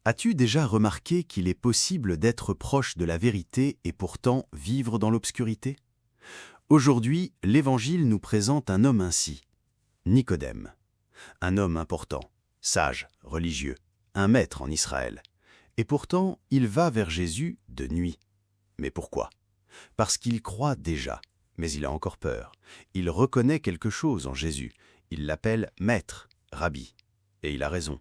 As-tu déjà remarqué qu'il est possible d'être proche de la vérité et pourtant vivre dans l'obscurité? Aujourd'hui, l'Évangile nous présente un homme ainsi, Nicodème, un homme important, sage, religieux, un maître en Israël. Et pourtant, il va vers Jésus de nuit. Mais pourquoi? Parce qu'il croit déjà, mais il a encore peur. Il reconnaît quelque chose en Jésus. Il l'appelle maître, rabbi. Et il a raison.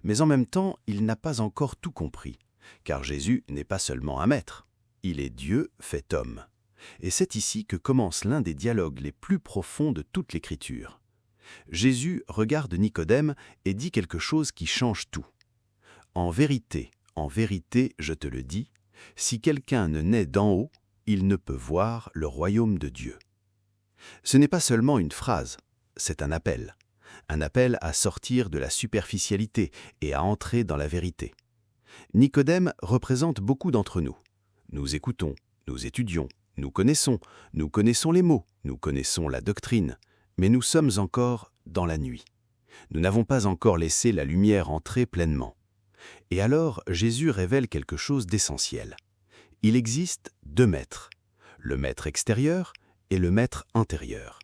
Mais en même temps, il n'a pas encore tout compris, car Jésus n'est pas seulement un maître, il est Dieu fait homme. Et c'est ici que commence l'un des dialogues les plus profonds de toute l'Écriture. Jésus regarde Nicodème et dit quelque chose qui change tout. En vérité, je te le dis, si quelqu'un ne naît d'en haut, il ne peut voir le royaume de Dieu. Ce n'est pas seulement une phrase, c'est un appel à sortir de la superficialité et à entrer dans la vérité. Nicodème représente beaucoup d'entre nous. Nous écoutons, nous étudions, nous connaissons les mots, nous connaissons la doctrine, mais nous sommes encore dans la nuit. Nous n'avons pas encore laissé la lumière entrer pleinement. Et alors, Jésus révèle quelque chose d'essentiel. Il existe deux maîtres, le maître extérieur et le maître intérieur.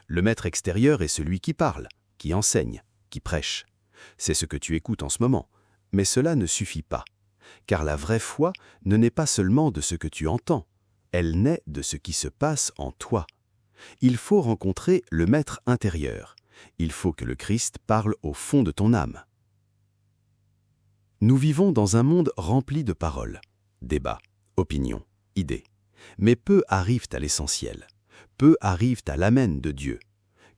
Le maître extérieur est celui qui parle, qui enseigne, qui prêche. C'est ce que tu écoutes en ce moment. Mais cela ne suffit pas. Car la vraie foi ne naît pas seulement de ce que tu entends. Elle naît de ce qui se passe en toi. Il faut rencontrer le maître intérieur. Il faut que le Christ parle au fond de ton âme. Nous vivons dans un monde rempli de paroles, débats, opinions, idées. Mais peu arrivent à l'essentiel. Peu arrivent à l'amen de Dieu.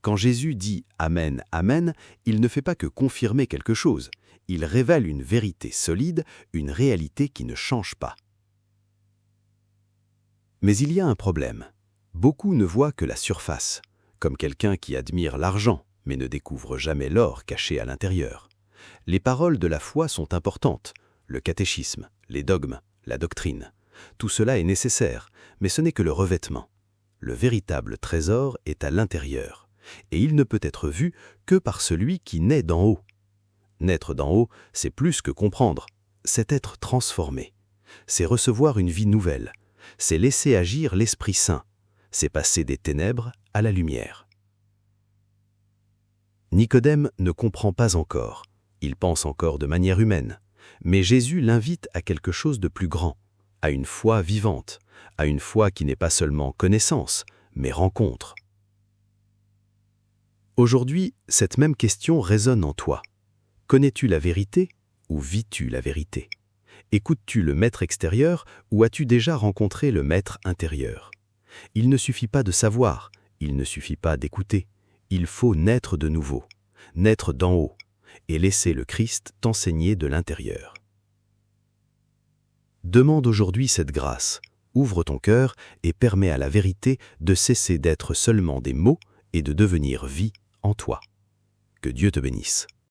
Quand Jésus dit « Amen, Amen », il ne fait pas que confirmer quelque chose. Il révèle une vérité solide, une réalité qui ne change pas. Mais il y a un problème. Beaucoup ne voient que la surface, comme quelqu'un qui admire l'argent, mais ne découvre jamais l'or caché à l'intérieur. Les paroles de la foi sont importantes, le catéchisme, les dogmes, la doctrine. Tout cela est nécessaire, mais ce n'est que le revêtement. Le véritable trésor est à l'intérieur, et il ne peut être vu que par celui qui naît d'en haut. Naître d'en haut, c'est plus que comprendre, c'est être transformé. C'est recevoir une vie nouvelle, c'est laisser agir l'Esprit Saint, c'est passer des ténèbres à la lumière. Nicodème ne comprend pas encore, il pense encore de manière humaine, mais Jésus l'invite à quelque chose de plus grand, à une foi vivante, à une foi qui n'est pas seulement connaissance, mais rencontre. Aujourd'hui, cette même question résonne en toi. Connais-tu la vérité ou vis-tu la vérité? Écoutes-tu le maître extérieur ou as-tu déjà rencontré le maître intérieur? Il ne suffit pas de savoir, il ne suffit pas d'écouter. Il faut naître de nouveau, naître d'en haut, et laisser le Christ t'enseigner de l'intérieur. Demande aujourd'hui cette grâce, ouvre ton cœur et permets à la vérité de cesser d'être seulement des mots et de devenir vie en toi. Que Dieu te bénisse.